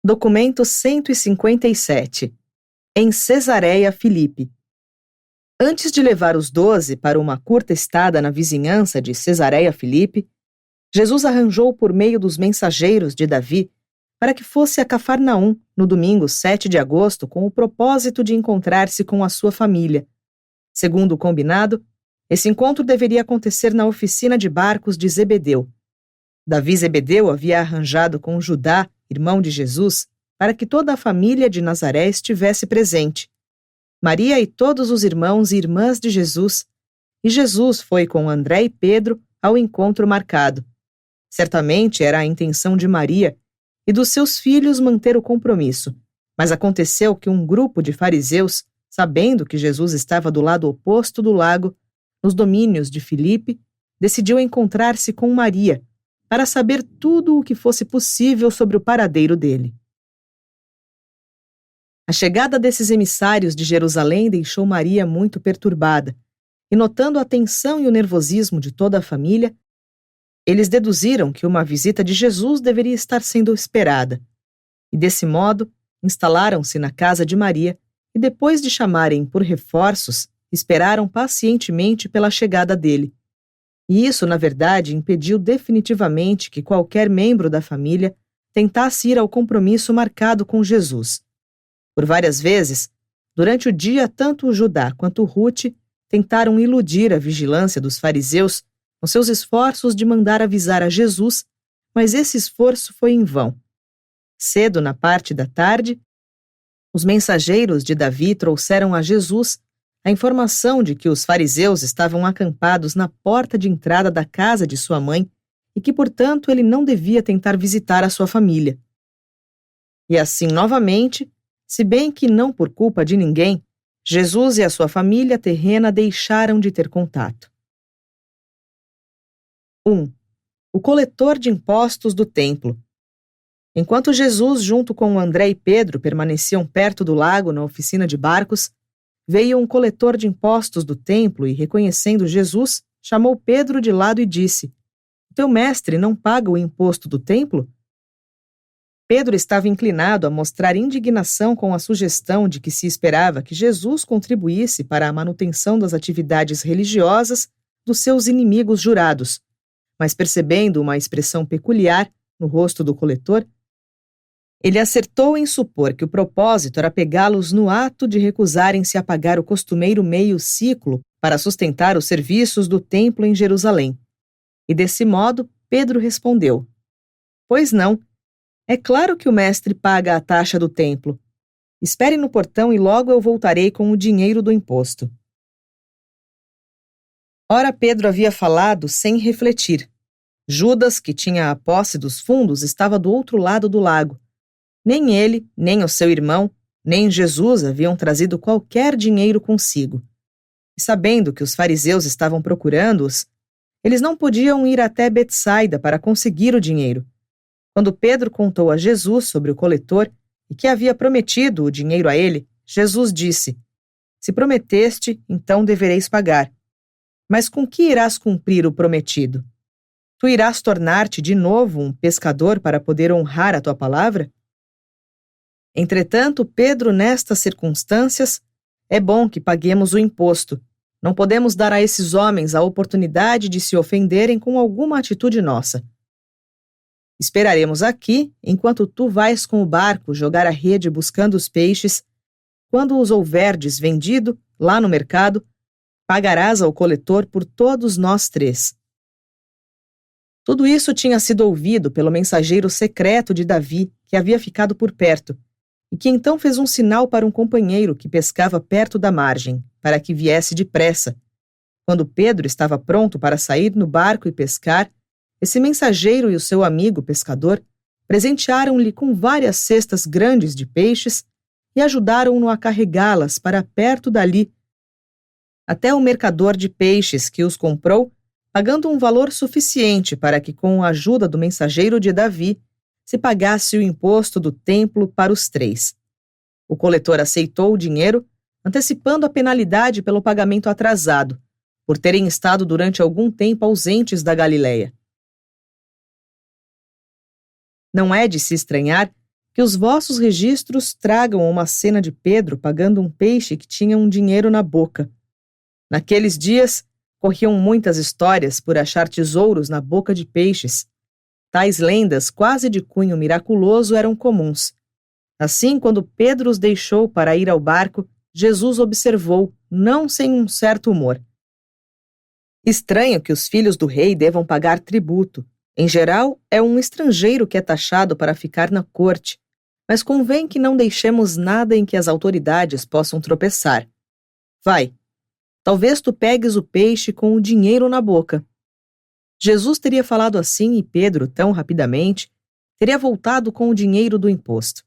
Documento 157. Em Cesareia Filipe. Antes de levar os 12 para uma curta estada na vizinhança de Cesareia Filipe, Jesus arranjou por meio dos mensageiros de Davi para que fosse a Cafarnaum no domingo 7 de agosto com o propósito de encontrar-se com a sua família. Segundo o combinado, esse encontro deveria acontecer na oficina de barcos de Zebedeu. Davi e Zebedeu havia arranjado com Judá, irmão de Jesus, para que toda a família de Nazaré estivesse presente. Maria e todos os irmãos e irmãs de Jesus, e Jesus foi com André e Pedro ao encontro marcado. Certamente era a intenção de Maria e dos seus filhos manter o compromisso, mas aconteceu que um grupo de fariseus, sabendo que Jesus estava do lado oposto do lago, nos domínios de Filipe, decidiu encontrar-se com Maria, para saber tudo o que fosse possível sobre o paradeiro dele. A chegada desses emissários de Jerusalém deixou Maria muito perturbada, e notando a tensão e o nervosismo de toda a família, eles deduziram que uma visita de Jesus deveria estar sendo esperada, e desse modo instalaram-se na casa de Maria e depois de chamarem por reforços, esperaram pacientemente pela chegada dele. E isso, na verdade, impediu definitivamente que qualquer membro da família tentasse ir ao compromisso marcado com Jesus. Por várias vezes, durante o dia, tanto o Judá quanto o Ruth tentaram iludir a vigilância dos fariseus nos seus esforços de mandar avisar a Jesus, mas esse esforço foi em vão. Cedo na parte da tarde, os mensageiros de Davi trouxeram a Jesus a informação de que os fariseus estavam acampados na porta de entrada da casa de sua mãe e que, portanto, ele não devia tentar visitar a sua família. E assim, novamente, se bem que não por culpa de ninguém, Jesus e a sua família terrena deixaram de ter contato. 1. O coletor de impostos do templo. Enquanto Jesus, junto com André e Pedro, permaneciam perto do lago na oficina de barcos, veio um coletor de impostos do templo e, reconhecendo Jesus, chamou Pedro de lado e disse: "Teu mestre não paga o imposto do templo?" Pedro estava inclinado a mostrar indignação com a sugestão de que se esperava que Jesus contribuísse para a manutenção das atividades religiosas dos seus inimigos jurados, mas percebendo uma expressão peculiar no rosto do coletor, ele acertou em supor que o propósito era pegá-los no ato de recusarem-se a pagar o costumeiro meio ciclo para sustentar os serviços do templo em Jerusalém. E desse modo, Pedro respondeu: "Pois não. É claro que o mestre paga a taxa do templo. Espere no portão e logo eu voltarei com o dinheiro do imposto." Ora, Pedro havia falado sem refletir. Judas, que tinha a posse dos fundos, estava do outro lado do lago. Nem ele, nem o seu irmão, nem Jesus haviam trazido qualquer dinheiro consigo. E sabendo que os fariseus estavam procurando-os, eles não podiam ir até Betsaida para conseguir o dinheiro. Quando Pedro contou a Jesus sobre o coletor e que havia prometido o dinheiro a ele, Jesus disse: "Se prometeste, então devereis pagar. Mas com que irás cumprir o prometido? Tu irás tornar-te de novo um pescador para poder honrar a tua palavra?" Entretanto, Pedro, nestas circunstâncias, é bom que paguemos o imposto. Não podemos dar a esses homens a oportunidade de se ofenderem com alguma atitude nossa. Esperaremos aqui, enquanto tu vais com o barco jogar a rede buscando os peixes. Quando os houverdes vendido, lá no mercado, pagarás ao coletor por todos nós 3. Tudo isso tinha sido ouvido pelo mensageiro secreto de Davi, que havia ficado por perto, e que então fez um sinal para um companheiro que pescava perto da margem, para que viesse depressa. Quando Pedro estava pronto para sair no barco e pescar, esse mensageiro e o seu amigo pescador presentearam-lhe com várias cestas grandes de peixes e ajudaram-no a carregá-las para perto dali, até o mercador de peixes que os comprou, pagando um valor suficiente para que, com a ajuda do mensageiro de Davi, se pagasse o imposto do templo para os 3. O coletor aceitou o dinheiro, antecipando a penalidade pelo pagamento atrasado, por terem estado durante algum tempo ausentes da Galileia. Não é de se estranhar Que os vossos registros tragam uma cena de Pedro pagando um peixe que tinha um dinheiro na boca. Naqueles dias, corriam muitas histórias por achar tesouros na boca de peixes. Tais lendas, quase de cunho miraculoso, eram comuns. Assim, quando Pedro os deixou para ir ao barco, Jesus observou, não sem um certo humor. Estranho que os filhos do rei devam pagar tributo. Em geral, é um estrangeiro que é taxado para ficar na corte, mas convém que não deixemos nada em que as autoridades possam tropeçar. Vai, talvez tu pegues o peixe com o dinheiro na boca. Jesus teria falado assim e Pedro, tão rapidamente, teria voltado com o dinheiro do imposto.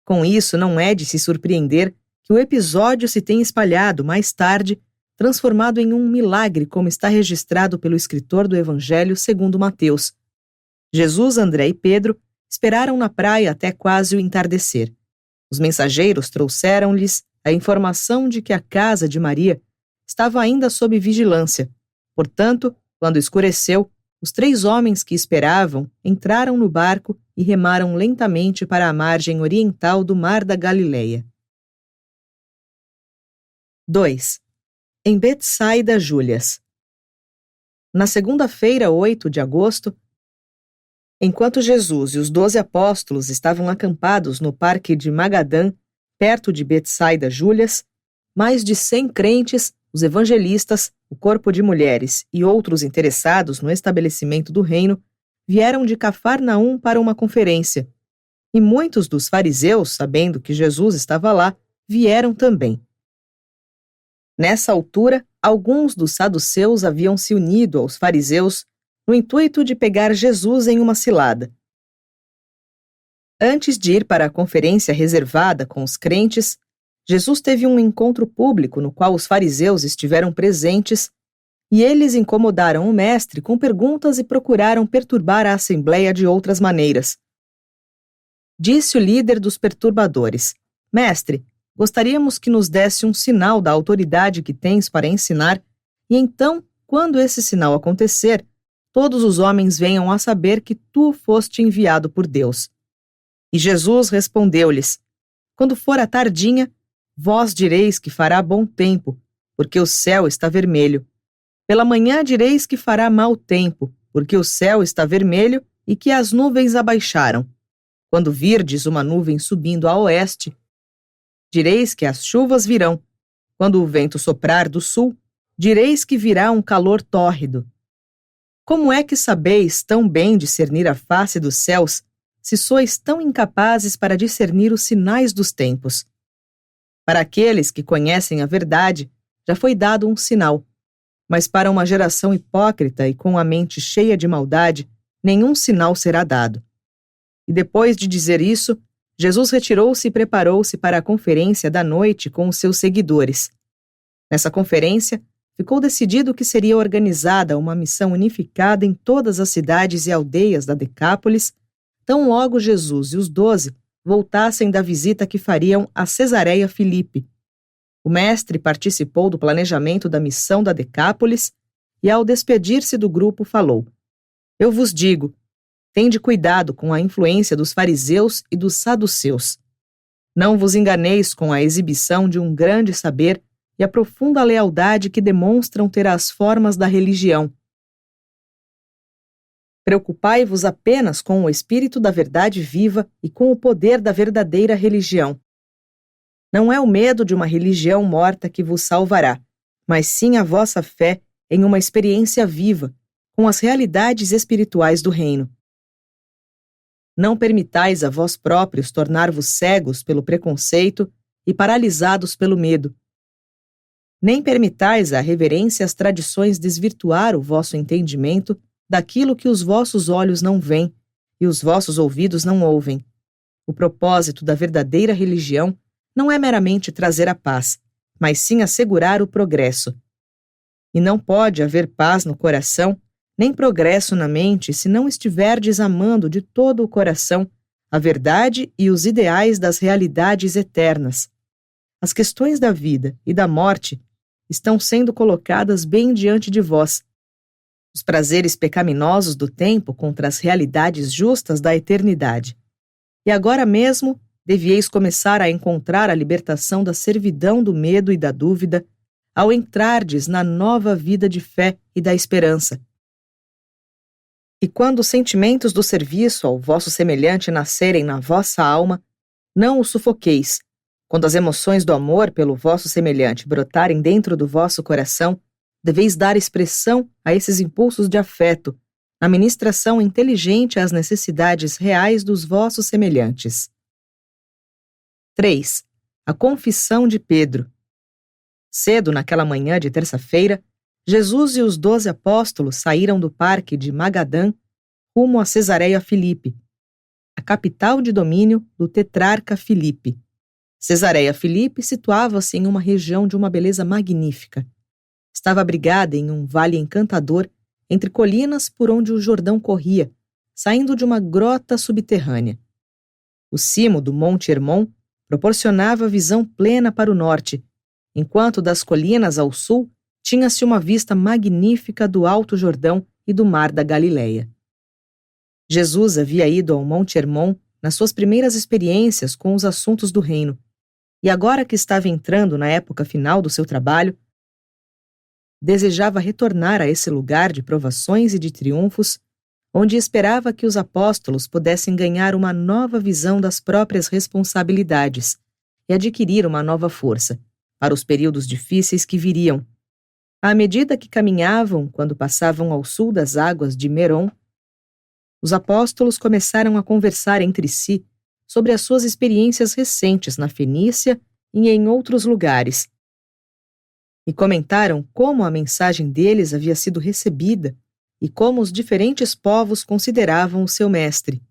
Com isso, não é de se surpreender que o episódio se tenha espalhado mais tarde, transformado em um milagre, como está registrado pelo escritor do Evangelho segundo Mateus. Jesus, André e Pedro esperaram na praia até quase o entardecer. Os mensageiros trouxeram-lhes a informação de que a casa de Maria estava ainda sob vigilância. Portanto, quando escureceu, os 3 homens que esperavam entraram no barco e remaram lentamente para a margem oriental do Mar da Galileia. 2. Em Betsaida, Júlias. Na segunda-feira, 8 de agosto, enquanto Jesus e os 12 apóstolos estavam acampados no parque de Magadã, perto de Betsaida, Júlias, mais de 100 crentes, os evangelistas, o corpo de mulheres e outros interessados no estabelecimento do reino vieram de Cafarnaum para uma conferência. E muitos dos fariseus, sabendo que Jesus estava lá, vieram também. Nessa altura, alguns dos saduceus haviam se unido aos fariseus no intuito de pegar Jesus em uma cilada. Antes de ir para a conferência reservada com os crentes, Jesus teve um encontro público no qual os fariseus estiveram presentes e eles incomodaram o mestre com perguntas e procuraram perturbar a assembleia de outras maneiras. Disse o líder dos perturbadores: Mestre, gostaríamos que nos desse um sinal da autoridade que tens para ensinar, e então, quando esse sinal acontecer, todos os homens venham a saber que tu foste enviado por Deus. E Jesus respondeu-lhes: Quando for a tardinha, vós direis que fará bom tempo, porque o céu está vermelho. Pela manhã direis que fará mau tempo, porque o céu está vermelho e que as nuvens abaixaram. Quando virdes uma nuvem subindo a oeste, direis que as chuvas virão. Quando o vento soprar do sul, direis que virá um calor tórrido. Como é que sabeis tão bem discernir a face dos céus, se sois tão incapazes para discernir os sinais dos tempos? Para aqueles que conhecem a verdade, já foi dado um sinal, mas para uma geração hipócrita e com a mente cheia de maldade, nenhum sinal será dado. E depois de dizer isso, Jesus retirou-se e preparou-se para a conferência da noite com os seus seguidores. Nessa conferência, ficou decidido que seria organizada uma missão unificada em todas as cidades e aldeias da Decápolis, tão logo Jesus e os 12 voltassem da visita que fariam a Cesareia Filipe. O mestre participou do planejamento da missão da Decápolis e, ao despedir-se do grupo, falou: Eu vos digo, tende cuidado com a influência dos fariseus e dos saduceus. Não vos enganeis com a exibição de um grande saber e a profunda lealdade que demonstram ter as formas da religião. Preocupai-vos apenas com o espírito da verdade viva e com o poder da verdadeira religião. Não é o medo de uma religião morta que vos salvará, mas sim a vossa fé em uma experiência viva, com as realidades espirituais do reino. Não permitais a vós próprios tornar-vos cegos pelo preconceito e paralisados pelo medo. Nem permitais a reverência às tradições desvirtuar o vosso entendimento daquilo que os vossos olhos não veem e os vossos ouvidos não ouvem. O propósito da verdadeira religião não é meramente trazer a paz, mas sim assegurar o progresso. E não pode haver paz no coração, nem progresso na mente, se não estiverdes amando de todo o coração a verdade e os ideais das realidades eternas. As questões da vida e da morte estão sendo colocadas bem diante de vós. Os prazeres pecaminosos do tempo contra as realidades justas da eternidade. E agora mesmo devieis começar a encontrar a libertação da servidão do medo e da dúvida, ao entrardes na nova vida de fé e da esperança. E quando os sentimentos do serviço ao vosso semelhante nascerem na vossa alma, não os sufoqueis. Quando as emoções do amor pelo vosso semelhante brotarem dentro do vosso coração, deveis dar expressão a esses impulsos de afeto, na ministração inteligente às necessidades reais dos vossos semelhantes. 3. A confissão de Pedro. Cedo naquela manhã de terça-feira, Jesus e os 12 apóstolos saíram do parque de Magadã rumo a Cesareia Filipe, a capital de domínio do tetrarca Filipe. Cesareia Filipe situava-se em uma região de uma beleza magnífica. Estava abrigada em um vale encantador entre colinas por onde o Jordão corria, saindo de uma grota subterrânea. O cimo do Monte Hermon proporcionava visão plena para o norte, enquanto das colinas ao sul tinha-se uma vista magnífica do Alto Jordão e do Mar da Galileia. Jesus havia ido ao Monte Hermon nas suas primeiras experiências com os assuntos do reino, e agora que estava entrando na época final do seu trabalho, desejava retornar a esse lugar de provações e de triunfos, onde esperava que os apóstolos pudessem ganhar uma nova visão das próprias responsabilidades e adquirir uma nova força para os períodos difíceis que viriam. À medida que caminhavam, quando passavam ao sul das águas de Merom, os apóstolos começaram a conversar entre si sobre as suas experiências recentes na Fenícia e em outros lugares, e comentaram como a mensagem deles havia sido recebida e como os diferentes povos consideravam o seu mestre.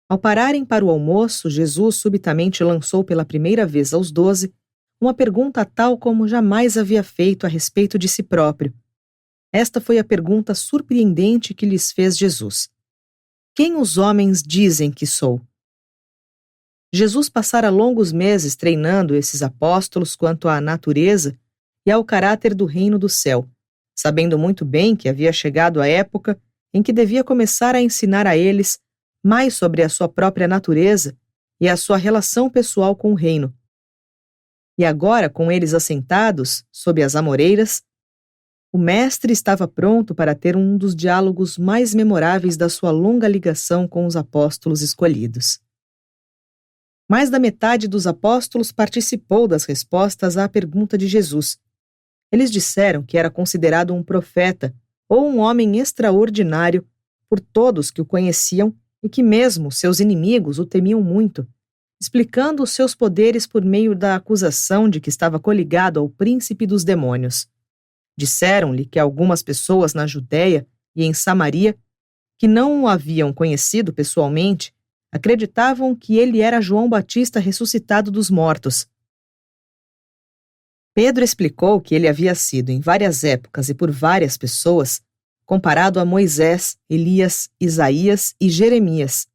Ao pararem para o almoço, Jesus subitamente lançou pela primeira vez aos 12 uma pergunta tal como jamais havia feito a respeito de si próprio. Esta foi a pergunta surpreendente que lhes fez Jesus: quem os homens dizem que sou? Jesus passara longos meses treinando esses apóstolos quanto à natureza e ao caráter do reino do céu, sabendo muito bem que havia chegado a época em que devia começar a ensinar a eles mais sobre a sua própria natureza e a sua relação pessoal com o reino. E agora, com eles assentados, sob as amoreiras, o mestre estava pronto para ter um dos diálogos mais memoráveis da sua longa ligação com os apóstolos escolhidos. Mais da metade dos apóstolos participou das respostas à pergunta de Jesus. Eles disseram que era considerado um profeta ou um homem extraordinário por todos que o conheciam e que mesmo seus inimigos o temiam muito, explicando os seus poderes por meio da acusação de que estava coligado ao príncipe dos demônios. Disseram-lhe que algumas pessoas na Judéia e em Samaria, que não o haviam conhecido pessoalmente, acreditavam que ele era João Batista ressuscitado dos mortos. Pedro explicou que ele havia sido, em várias épocas e por várias pessoas, comparado a Moisés, Elias, Isaías e Jeremias.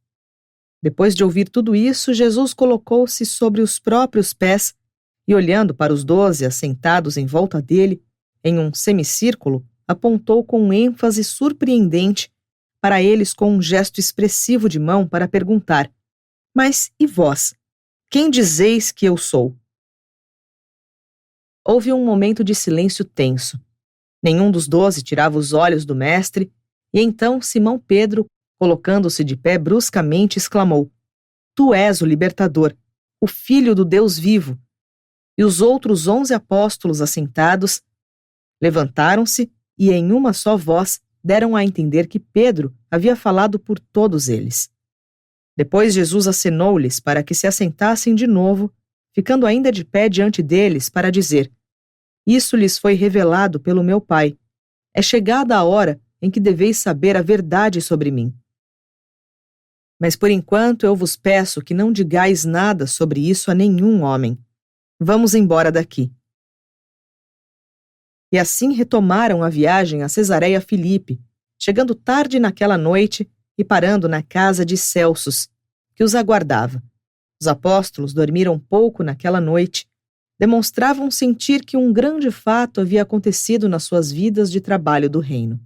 Depois de ouvir tudo isso, Jesus colocou-se sobre os próprios pés e, olhando para os 12 assentados em volta dele, em um semicírculo, apontou com ênfase surpreendente para eles com um gesto expressivo de mão para perguntar: mas e vós? Quem dizeis que eu sou? Houve um momento de silêncio tenso. Nenhum dos 12 tirava os olhos do mestre, e então Simão Pedro, colocando-se de pé bruscamente, exclamou: Tu és o libertador, o Filho do Deus vivo. E os outros 11 apóstolos assentados levantaram-se e, em uma só voz, deram a entender que Pedro havia falado por todos eles. Depois Jesus acenou-lhes para que se assentassem de novo, ficando ainda de pé diante deles para dizer: Isso lhes foi revelado pelo meu Pai. É chegada a hora em que deveis saber a verdade sobre mim. Mas por enquanto eu vos peço que não digais nada sobre isso a nenhum homem. Vamos embora daqui. E assim retomaram a viagem a Cesareia Filipe, chegando tarde naquela noite e parando na casa de Celsos, que os aguardava. Os apóstolos dormiram pouco naquela noite, demonstravam sentir que um grande fato havia acontecido nas suas vidas de trabalho do reino.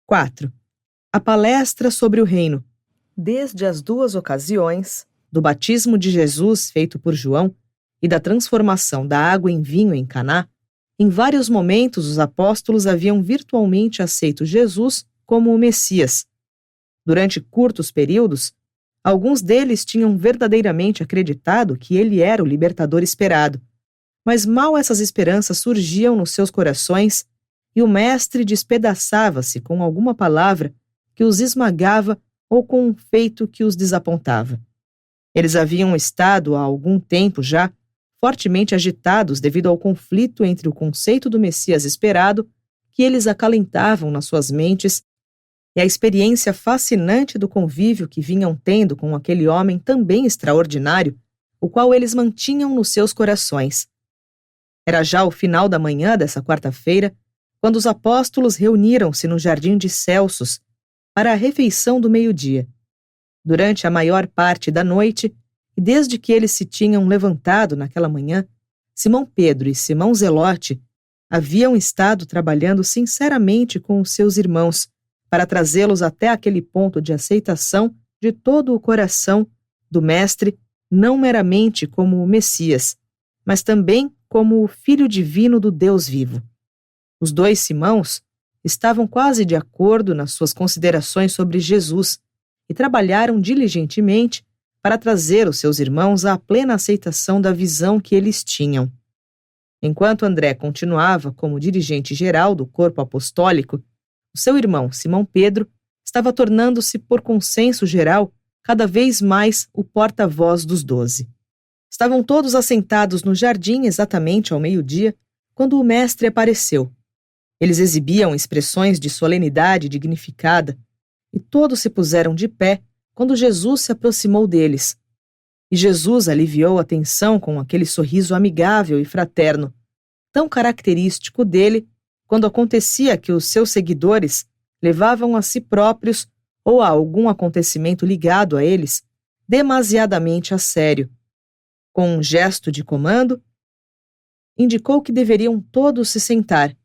4. A palestra sobre o reino. desde as duas ocasiões, do batismo de Jesus feito por João e da transformação da água em vinho em Caná, em vários momentos os apóstolos haviam virtualmente aceito Jesus como o Messias. Durante curtos períodos, alguns deles tinham verdadeiramente acreditado que ele era o libertador esperado, mas mal essas esperanças surgiam nos seus corações e o mestre despedaçava-se com alguma palavra que os esmagava ou com um feito que os desapontava. Eles haviam estado há algum tempo já fortemente agitados devido ao conflito entre o conceito do Messias esperado que eles acalentavam nas suas mentes e a experiência fascinante do convívio que vinham tendo com aquele homem também extraordinário, o qual eles mantinham nos seus corações. Era já o final da manhã dessa quarta-feira, quando os apóstolos reuniram-se no jardim de Celsos para a refeição do meio-dia. Durante a maior parte da noite, e desde que eles se tinham levantado naquela manhã, Simão Pedro e Simão Zelote haviam estado trabalhando sinceramente com os seus irmãos para trazê-los até aquele ponto de aceitação de todo o coração do Mestre, não meramente como o Messias, mas também como o Filho Divino do Deus vivo. Os dois Simãos estavam quase de acordo nas suas considerações sobre Jesus e trabalharam diligentemente para trazer os seus irmãos à plena aceitação da visão que eles tinham. Enquanto André continuava como dirigente geral do corpo apostólico, o seu irmão Simão Pedro estava tornando-se, por consenso geral, cada vez mais o porta-voz dos 12. Estavam todos assentados no jardim exatamente ao meio-dia, quando o mestre apareceu. Eles exibiam expressões de solenidade dignificada, e todos se puseram de pé quando Jesus se aproximou deles. E Jesus aliviou a tensão com aquele sorriso amigável e fraterno, tão característico dele quando acontecia que os seus seguidores levavam a si próprios ou a algum acontecimento ligado a eles demasiadamente a sério. Com um gesto de comando, indicou que deveriam todos se sentar.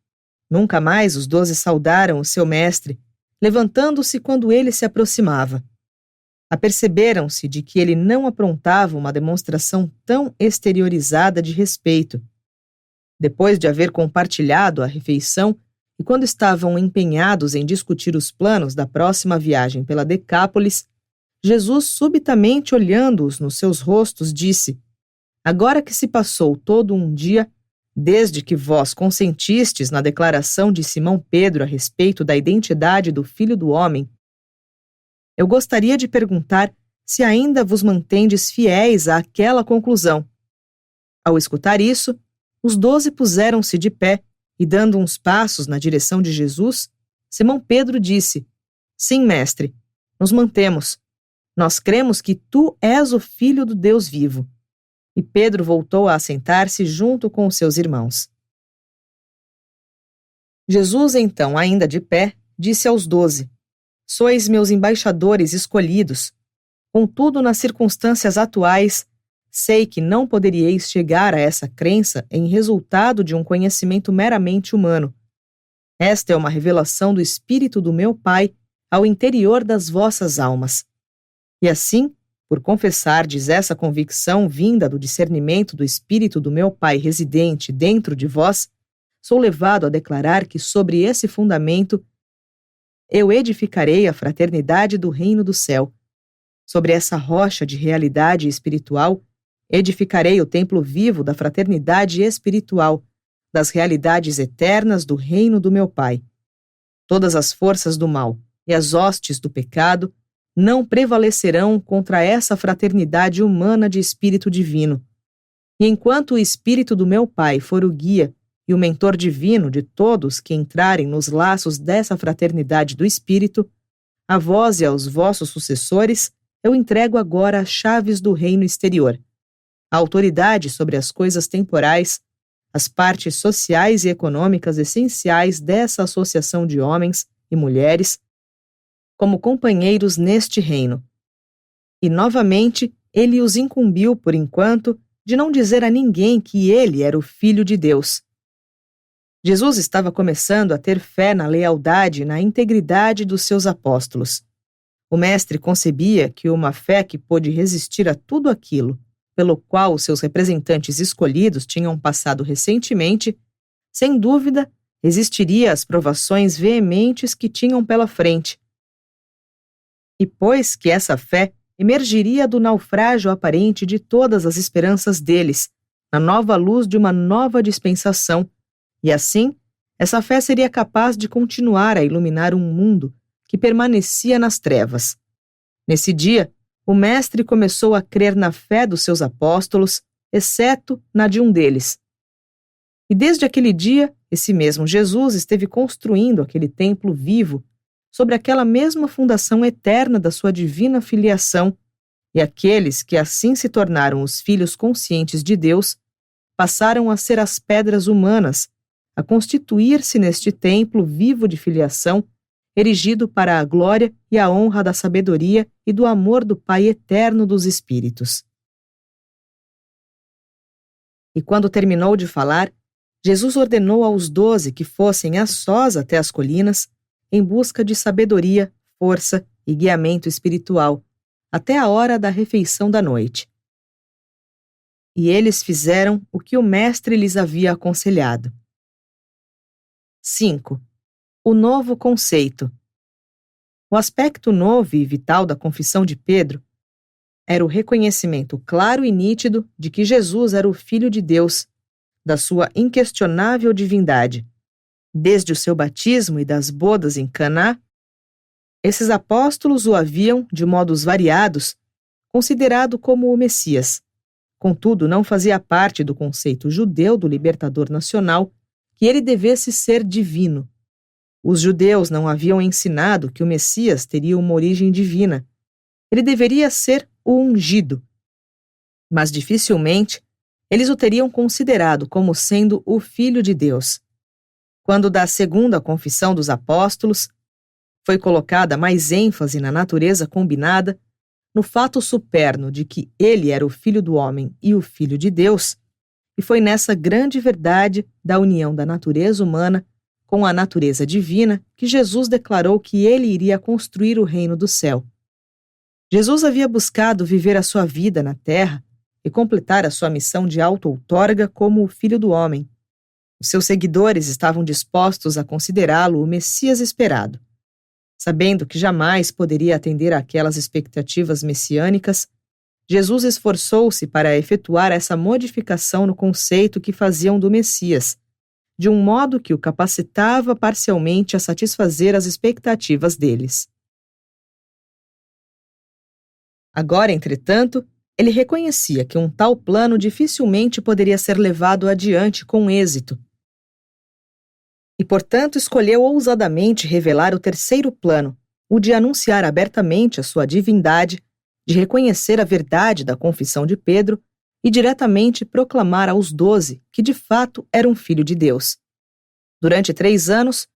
Nunca mais os 12 saudaram o seu mestre, levantando-se quando ele se aproximava. Aperceberam-se de que ele não aprontava uma demonstração tão exteriorizada de respeito. Depois de haver compartilhado a refeição e quando estavam empenhados em discutir os planos da próxima viagem pela Decápolis, Jesus, subitamente olhando-os nos seus rostos, disse: Agora que se passou todo um dia, desde que vós consentistes na declaração de Simão Pedro a respeito da identidade do Filho do Homem, eu gostaria de perguntar se ainda vos mantendes fiéis àquela conclusão. Ao escutar isso, os 12 puseram-se de pé e, dando uns passos na direção de Jesus, Simão Pedro disse: Sim, mestre, nos mantemos. Nós cremos que tu és o Filho do Deus vivo. E Pedro voltou a assentar-se junto com os seus irmãos. Jesus, então, ainda de pé, disse aos 12: Sois meus embaixadores escolhidos. Contudo, nas circunstâncias atuais, sei que não poderíeis chegar a essa crença em resultado de um conhecimento meramente humano. Esta é uma revelação do Espírito do meu Pai ao interior das vossas almas. E assim, por confessardes essa convicção vinda do discernimento do Espírito do meu Pai residente dentro de vós, sou levado a declarar que sobre esse fundamento eu edificarei a fraternidade do reino do céu. Sobre essa rocha de realidade espiritual, edificarei o templo vivo da fraternidade espiritual, das realidades eternas do reino do meu Pai. Todas as forças do mal e as hostes do pecado não prevalecerão contra essa fraternidade humana de espírito divino. E enquanto o Espírito do meu Pai for o guia e o mentor divino de todos que entrarem nos laços dessa fraternidade do Espírito, a vós e aos vossos sucessores eu entrego agora as chaves do reino exterior, a autoridade sobre as coisas temporais, as partes sociais e econômicas essenciais dessa associação de homens e mulheres como companheiros neste reino. E, novamente, ele os incumbiu, por enquanto, de não dizer a ninguém que ele era o Filho de Deus. Jesus estava começando a ter fé na lealdade e na integridade dos seus apóstolos. O mestre concebia que uma fé que pôde resistir a tudo aquilo, pelo qual os seus representantes escolhidos tinham passado recentemente, sem dúvida, resistiria às provações veementes que tinham pela frente. E pois que essa fé emergiria do naufrágio aparente de todas as esperanças deles, na nova luz de uma nova dispensação, e assim, essa fé seria capaz de continuar a iluminar um mundo que permanecia nas trevas. Nesse dia, o mestre começou a crer na fé dos seus apóstolos, exceto na de um deles. E desde aquele dia, esse mesmo Jesus esteve construindo aquele templo vivo sobre aquela mesma fundação eterna da sua divina filiação, e aqueles que assim se tornaram os filhos conscientes de Deus passaram a ser as pedras humanas, a constituir-se neste templo vivo de filiação, erigido para a glória e a honra da sabedoria e do amor do Pai eterno dos Espíritos. E quando terminou de falar, Jesus ordenou aos 12 que fossem a sós até as colinas, em busca de sabedoria, força e guiamento espiritual, até a hora da refeição da noite. E eles fizeram o que o mestre lhes havia aconselhado. 5. O novo conceito. O aspecto novo e vital da confissão de Pedro era o reconhecimento claro e nítido de que Jesus era o Filho de Deus, da sua inquestionável divindade. Desde o seu batismo e das bodas em Caná, esses apóstolos o haviam, de modos variados, considerado como o Messias. Contudo, não fazia parte do conceito judeu do libertador nacional que ele devesse ser divino. Os judeus não haviam ensinado que o Messias teria uma origem divina. Ele deveria ser o ungido. Mas dificilmente eles o teriam considerado como sendo o Filho de Deus. Quando da segunda confissão dos apóstolos, foi colocada mais ênfase na natureza combinada, no fato superno de que ele era o Filho do homem e o Filho de Deus, e foi nessa grande verdade da união da natureza humana com a natureza divina que Jesus declarou que ele iria construir o reino do céu. Jesus havia buscado viver a sua vida na terra e completar a sua missão de auto-outorga como o Filho do homem. Os seus seguidores estavam dispostos a considerá-lo o Messias esperado. Sabendo que jamais poderia atender àquelas expectativas messiânicas, Jesus esforçou-se para efetuar essa modificação no conceito que faziam do Messias, de um modo que o capacitava parcialmente a satisfazer as expectativas deles. Agora, entretanto, ele reconhecia que um tal plano dificilmente poderia ser levado adiante com êxito. E, portanto, escolheu ousadamente revelar o terceiro plano, o de anunciar abertamente a sua divindade, de reconhecer a verdade da confissão de Pedro e diretamente proclamar aos 12 que de fato era um filho de Deus. Durante 3 anos,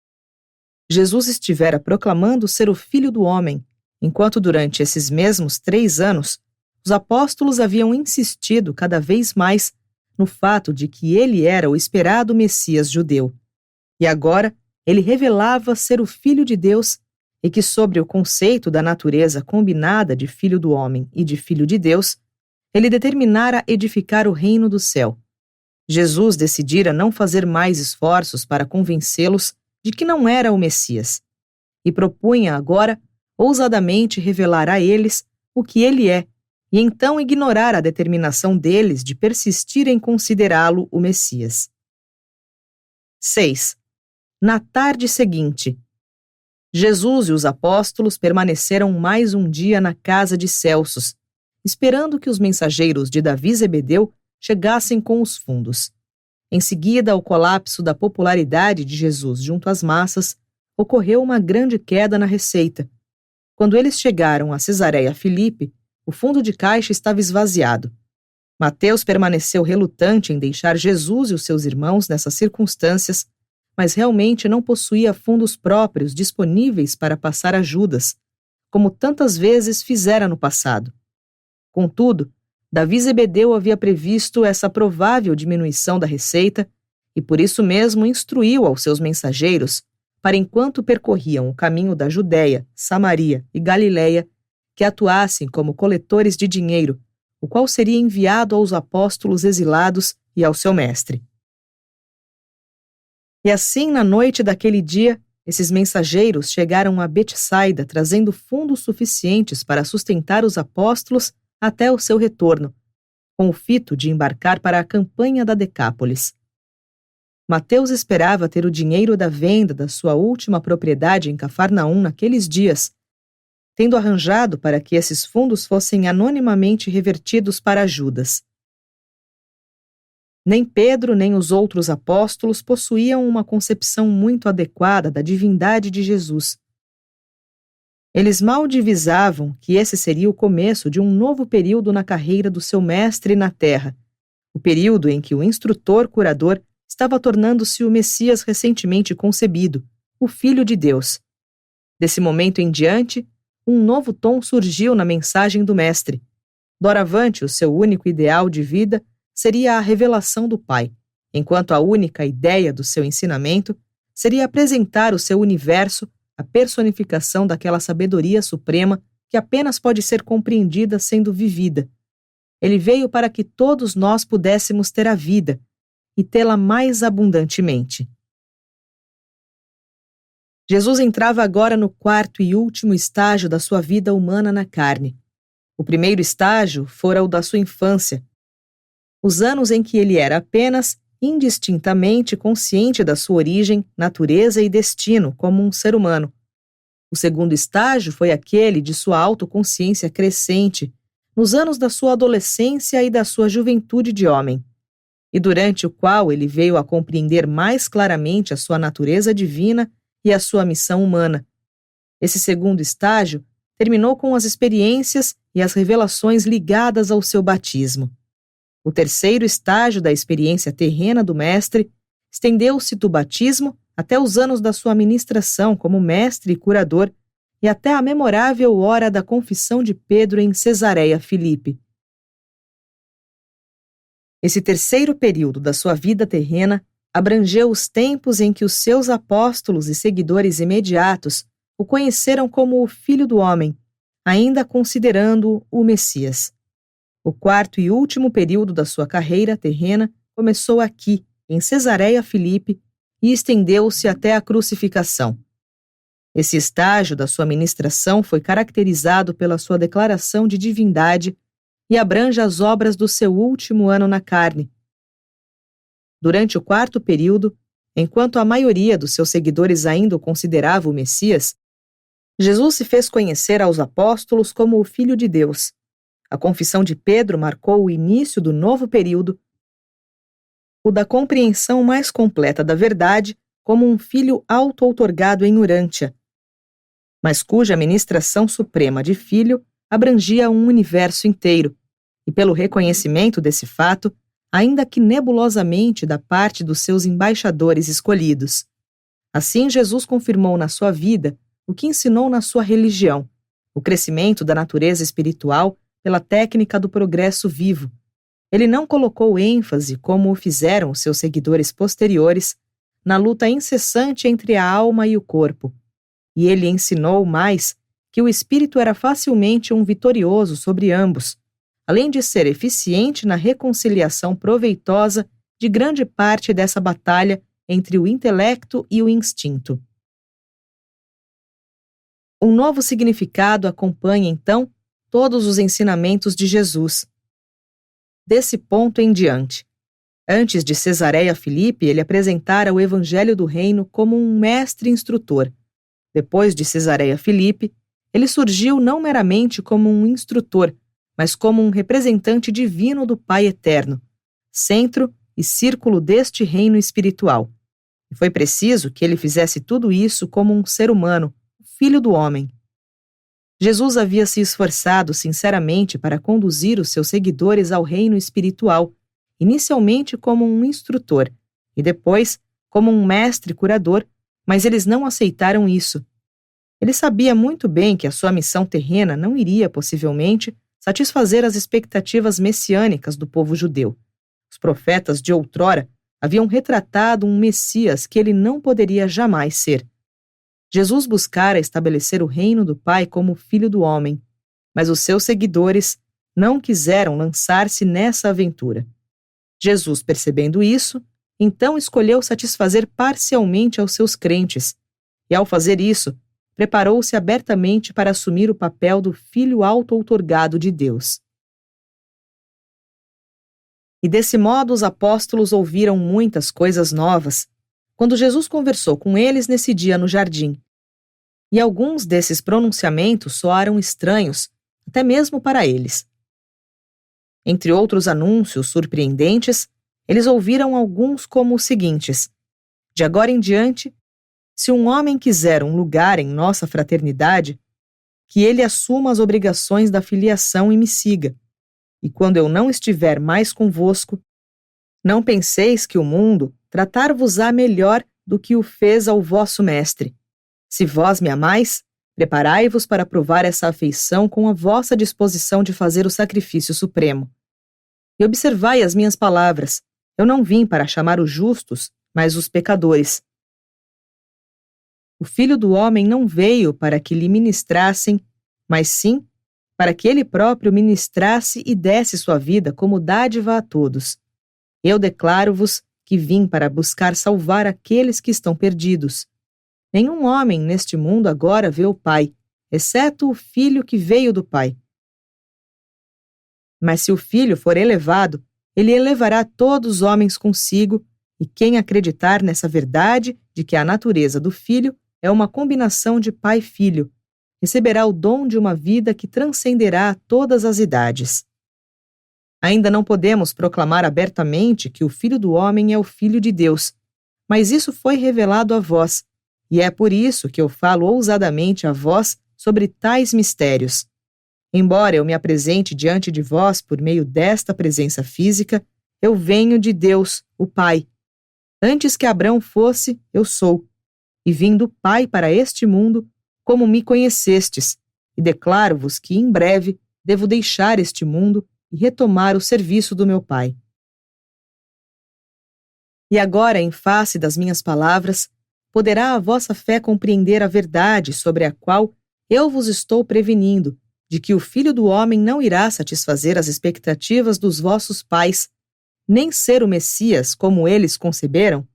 Jesus estivera proclamando ser o Filho do homem, enquanto durante esses mesmos 3 anos, os apóstolos haviam insistido cada vez mais no fato de que ele era o esperado Messias judeu. E agora, ele revelava ser o Filho de Deus e que sobre o conceito da natureza combinada de Filho do homem e de Filho de Deus, ele determinara edificar o reino do céu. Jesus decidira não fazer mais esforços para convencê-los de que não era o Messias, e propunha agora ousadamente revelar a eles o que ele é, e então ignorar a determinação deles de persistir em considerá-lo o Messias. 6. Na tarde seguinte, Jesus e os apóstolos permaneceram mais um dia na casa de Celsos, esperando que os mensageiros de Davi Zebedeu chegassem com os fundos. Em seguida ao colapso da popularidade de Jesus junto às massas, ocorreu uma grande queda na receita. Quando eles chegaram a Cesareia Filipe, o fundo de caixa estava esvaziado. Mateus permaneceu relutante em deixar Jesus e os seus irmãos nessas circunstâncias, mas realmente não possuía fundos próprios disponíveis para passar a Judas, como tantas vezes fizera no passado. Contudo, Davi Zebedeu havia previsto essa provável diminuição da receita e por isso mesmo instruiu aos seus mensageiros para enquanto percorriam o caminho da Judéia, Samaria e Galiléia, que atuassem como coletores de dinheiro, o qual seria enviado aos apóstolos exilados e ao seu mestre. E assim, na noite daquele dia, esses mensageiros chegaram a Betsaida trazendo fundos suficientes para sustentar os apóstolos até o seu retorno, com o fito de embarcar para a campanha da Decápolis. Mateus esperava ter o dinheiro da venda da sua última propriedade em Cafarnaum naqueles dias, tendo arranjado para que esses fundos fossem anonimamente revertidos para Judas. Nem Pedro nem os outros apóstolos possuíam uma concepção muito adequada da divindade de Jesus. Eles mal divisavam que esse seria o começo de um novo período na carreira do seu mestre na terra, o período em que o instrutor curador estava tornando-se o Messias recentemente concebido, o Filho de Deus. Desse momento em diante, um novo tom surgiu na mensagem do Mestre. Doravante, o seu único ideal de vida seria a revelação do Pai, enquanto a única ideia do seu ensinamento seria apresentar o seu universo, a personificação daquela sabedoria suprema que apenas pode ser compreendida sendo vivida. Ele veio para que todos nós pudéssemos ter a vida e tê-la mais abundantemente. Jesus entrava agora no quarto e último estágio da sua vida humana na carne. O primeiro estágio fora o da sua infância, os anos em que ele era apenas indistintamente consciente da sua origem, natureza e destino como um ser humano. O segundo estágio foi aquele de sua autoconsciência crescente, nos anos da sua adolescência e da sua juventude de homem, e durante o qual ele veio a compreender mais claramente a sua natureza divina e a sua missão humana. Esse segundo estágio terminou com as experiências e as revelações ligadas ao seu batismo. O terceiro estágio da experiência terrena do Mestre estendeu-se do batismo até os anos da sua ministração como mestre e curador e até a memorável hora da confissão de Pedro em Cesareia Filipe. Esse terceiro período da sua vida terrena abrangeu os tempos em que os seus apóstolos e seguidores imediatos o conheceram como o Filho do Homem, ainda considerando-o o Messias. O quarto e último período da sua carreira terrena começou aqui, em Cesareia Filipe, e estendeu-se até a crucificação. Esse estágio da sua ministração foi caracterizado pela sua declaração de divindade e abrange as obras do seu último ano na carne. Durante o quarto período, enquanto a maioria dos seus seguidores ainda o considerava o Messias, Jesus se fez conhecer aos apóstolos como o Filho de Deus. A confissão de Pedro marcou o início do novo período, o da compreensão mais completa da verdade como um filho auto-outorgado em Urântia, mas cuja ministração suprema de filho abrangia um universo inteiro, e pelo reconhecimento desse fato, ainda que nebulosamente da parte dos seus embaixadores escolhidos. Assim, Jesus confirmou na sua vida o que ensinou na sua religião, o crescimento da natureza espiritual pela técnica do progresso vivo. Ele não colocou ênfase, como o fizeram os seus seguidores posteriores, na luta incessante entre a alma e o corpo. E ele ensinou mais que o espírito era facilmente um vitorioso sobre ambos, além de ser eficiente na reconciliação proveitosa de grande parte dessa batalha entre o intelecto e o instinto. Um novo significado acompanha, então, todos os ensinamentos de Jesus. Desse ponto em diante, antes de Cesareia Filipe, ele apresentara o Evangelho do Reino como um mestre instrutor. Depois de Cesareia Filipe, ele surgiu não meramente como um instrutor, mas como um representante divino do Pai Eterno, centro e círculo deste reino espiritual. E foi preciso que ele fizesse tudo isso como um ser humano, o Filho do Homem. Jesus havia se esforçado sinceramente para conduzir os seus seguidores ao reino espiritual, inicialmente como um instrutor e depois como um mestre curador, mas eles não aceitaram isso. Ele sabia muito bem que a sua missão terrena não iria, possivelmente, satisfazer as expectativas messiânicas do povo judeu. Os profetas de outrora haviam retratado um Messias que ele não poderia jamais ser, Jesus buscara estabelecer o reino do Pai como Filho do Homem, mas os seus seguidores não quiseram lançar-se nessa aventura. Jesus, percebendo isso, então escolheu satisfazer parcialmente aos seus crentes, e ao fazer isso, preparou-se abertamente para assumir o papel do Filho auto-outorgado de Deus. E desse modo os apóstolos ouviram muitas coisas novas, quando Jesus conversou com eles nesse dia no jardim. E alguns desses pronunciamentos soaram estranhos, até mesmo para eles. Entre outros anúncios surpreendentes, eles ouviram alguns como os seguintes: de agora em diante, se um homem quiser um lugar em nossa fraternidade, que ele assuma as obrigações da filiação e me siga. E quando eu não estiver mais convosco, não penseis que o mundo tratar-vos-á melhor do que o fez ao vosso mestre. Se vós me amais, preparai-vos para provar essa afeição com a vossa disposição de fazer o sacrifício supremo. E observai as minhas palavras. Eu não vim para chamar os justos, mas os pecadores. O Filho do Homem não veio para que lhe ministrassem, mas sim para que ele próprio ministrasse e desse sua vida como dádiva a todos. Eu declaro-vos que vim para buscar salvar aqueles que estão perdidos. Nenhum homem neste mundo agora vê o Pai, exceto o Filho que veio do Pai. Mas se o Filho for elevado, ele elevará todos os homens consigo, e quem acreditar nessa verdade de que a natureza do Filho é uma combinação de pai e filho, receberá o dom de uma vida que transcenderá todas as idades. Ainda não podemos proclamar abertamente que o Filho do Homem é o Filho de Deus, mas isso foi revelado a vós, e é por isso que eu falo ousadamente a vós sobre tais mistérios. Embora eu me apresente diante de vós por meio desta presença física, eu venho de Deus, o Pai. Antes que Abrão fosse, eu sou. E vim do Pai para este mundo, como me conhecestes, e declaro-vos que em breve devo deixar este mundo e retomar o serviço do meu Pai. E agora, em face das minhas palavras, poderá a vossa fé compreender a verdade sobre a qual eu vos estou prevenindo, de que o Filho do Homem não irá satisfazer as expectativas dos vossos pais, nem ser o Messias como eles conceberam?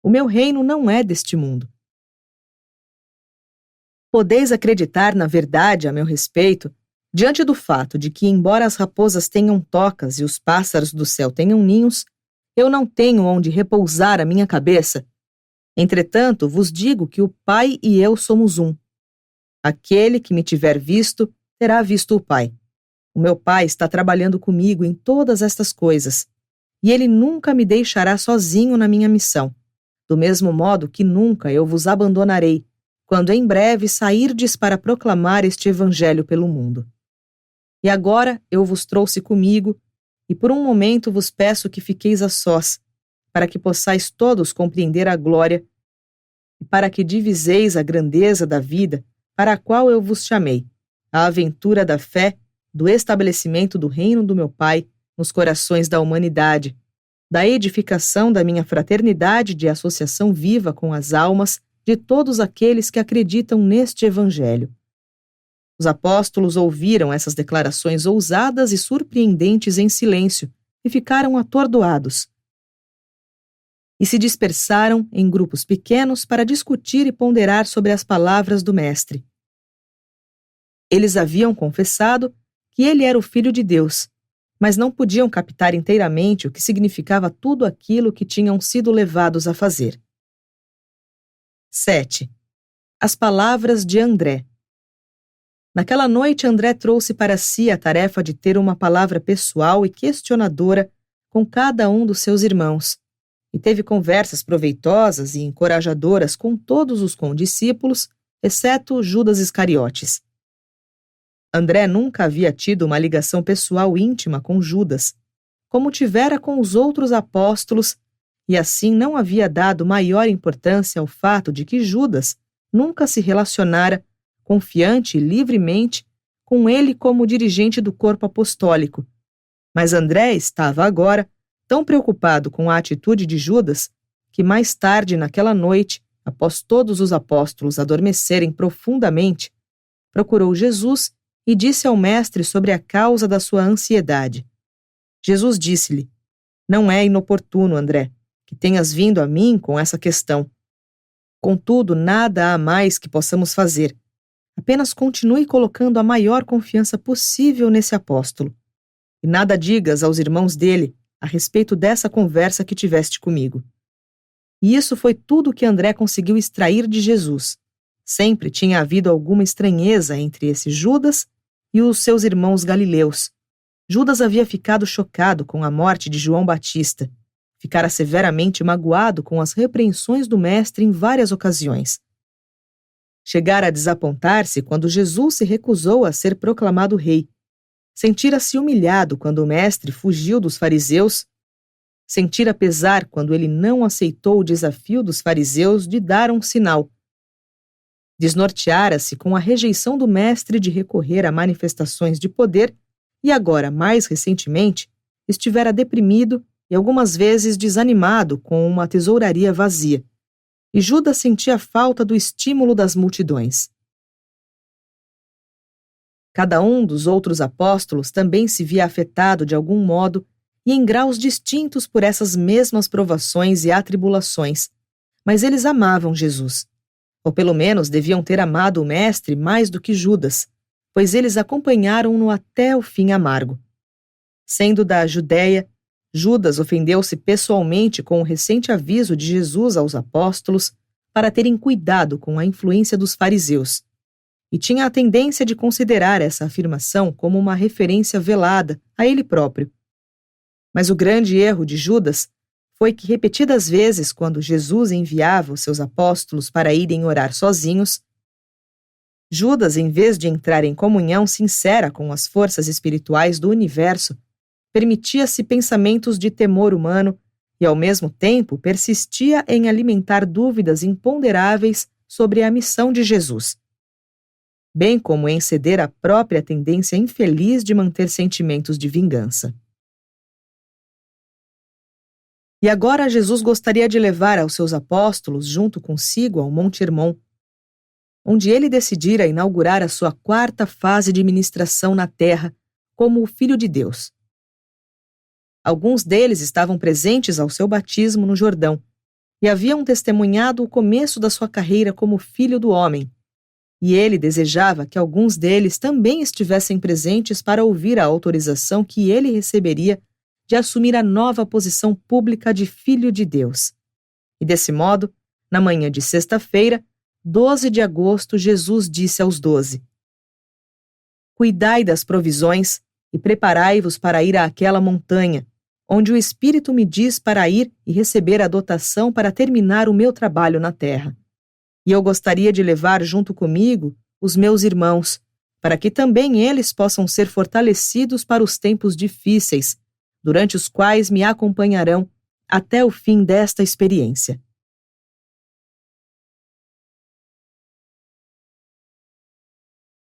O meu reino não é deste mundo. Podeis acreditar na verdade a meu respeito, diante do fato de que, embora as raposas tenham tocas e os pássaros do céu tenham ninhos, eu não tenho onde repousar a minha cabeça. Entretanto, vos digo que o Pai e eu somos um. Aquele que me tiver visto, terá visto o Pai. O meu Pai está trabalhando comigo em todas estas coisas, e ele nunca me deixará sozinho na minha missão, do mesmo modo que nunca eu vos abandonarei, quando em breve sairdes para proclamar este evangelho pelo mundo. E agora eu vos trouxe comigo, e por um momento vos peço que fiqueis a sós, para que possais todos compreender a glória, e para que diviseis a grandeza da vida para a qual eu vos chamei, a aventura da fé, do estabelecimento do reino do meu Pai nos corações da humanidade, da edificação da minha fraternidade de associação viva com as almas de todos aqueles que acreditam neste evangelho. Os apóstolos ouviram essas declarações ousadas e surpreendentes em silêncio e ficaram atordoados. E se dispersaram em grupos pequenos para discutir e ponderar sobre as palavras do Mestre. Eles haviam confessado que ele era o Filho de Deus, mas não podiam captar inteiramente o que significava tudo aquilo que tinham sido levados a fazer. 7. As palavras de André. Naquela noite, André trouxe para si a tarefa de ter uma palavra pessoal e questionadora com cada um dos seus irmãos, e teve conversas proveitosas e encorajadoras com todos os condiscípulos, exceto Judas Iscariotes. André nunca havia tido uma ligação pessoal íntima com Judas, como tivera com os outros apóstolos, e assim não havia dado maior importância ao fato de que Judas nunca se relacionara, confiante e livremente, com ele como dirigente do corpo apostólico. Mas André estava agora tão preocupado com a atitude de Judas, que mais tarde naquela noite após todos os apóstolos adormecerem profundamente, procurou Jesus e disse ao mestre sobre a causa da sua ansiedade. Jesus disse-lhe: Não é inoportuno, André, que tenhas vindo a mim com essa questão. Contudo, nada há mais que possamos fazer. Apenas continue colocando a maior confiança possível nesse apóstolo. E nada digas aos irmãos dele a respeito dessa conversa que tiveste comigo. E isso foi tudo o que André conseguiu extrair de Jesus. Sempre tinha havido alguma estranheza entre esse Judas e os seus irmãos galileus. Judas havia ficado chocado com a morte de João Batista. Ficara severamente magoado com as repreensões do mestre em várias ocasiões. Chegara a desapontar-se quando Jesus se recusou a ser proclamado rei. Sentira-se humilhado quando o mestre fugiu dos fariseus. Sentira pesar quando ele não aceitou o desafio dos fariseus de dar um sinal. Desnorteara-se com a rejeição do mestre de recorrer a manifestações de poder e agora, mais recentemente, estivera deprimido e algumas vezes desanimado com uma tesouraria vazia. E Judas sentia falta do estímulo das multidões. Cada um dos outros apóstolos também se via afetado de algum modo e em graus distintos por essas mesmas provações e atribulações, mas eles amavam Jesus. Ou pelo menos deviam ter amado o mestre mais do que Judas, pois eles acompanharam-no até o fim amargo. Sendo da Judéia, Judas ofendeu-se pessoalmente com o recente aviso de Jesus aos apóstolos para terem cuidado com a influência dos fariseus, e tinha a tendência de considerar essa afirmação como uma referência velada a ele próprio. Mas o grande erro de Judas foi que, repetidas vezes, quando Jesus enviava os seus apóstolos para irem orar sozinhos, Judas, em vez de entrar em comunhão sincera com as forças espirituais do universo, permitia-se pensamentos de temor humano e, ao mesmo tempo, persistia em alimentar dúvidas imponderáveis sobre a missão de Jesus, bem como em ceder à própria tendência infeliz de manter sentimentos de vingança. E agora Jesus gostaria de levar aos seus apóstolos junto consigo ao Monte Hermon, onde ele decidira inaugurar a sua 4ª fase de ministração na terra como o Filho de Deus. Alguns deles estavam presentes ao seu batismo no Jordão e haviam testemunhado o começo da sua carreira como Filho do Homem, e ele desejava que alguns deles também estivessem presentes para ouvir a autorização que ele receberia de assumir a nova posição pública de Filho de Deus. E desse modo, na manhã de sexta-feira, 12 de agosto, Jesus disse aos 12: Cuidai das provisões e preparai-vos para ir àquela montanha, onde o Espírito me diz para ir e receber a dotação para terminar o meu trabalho na terra. E eu gostaria de levar junto comigo os meus irmãos, para que também eles possam ser fortalecidos para os tempos difíceis, durante os quais me acompanharão até o fim desta experiência.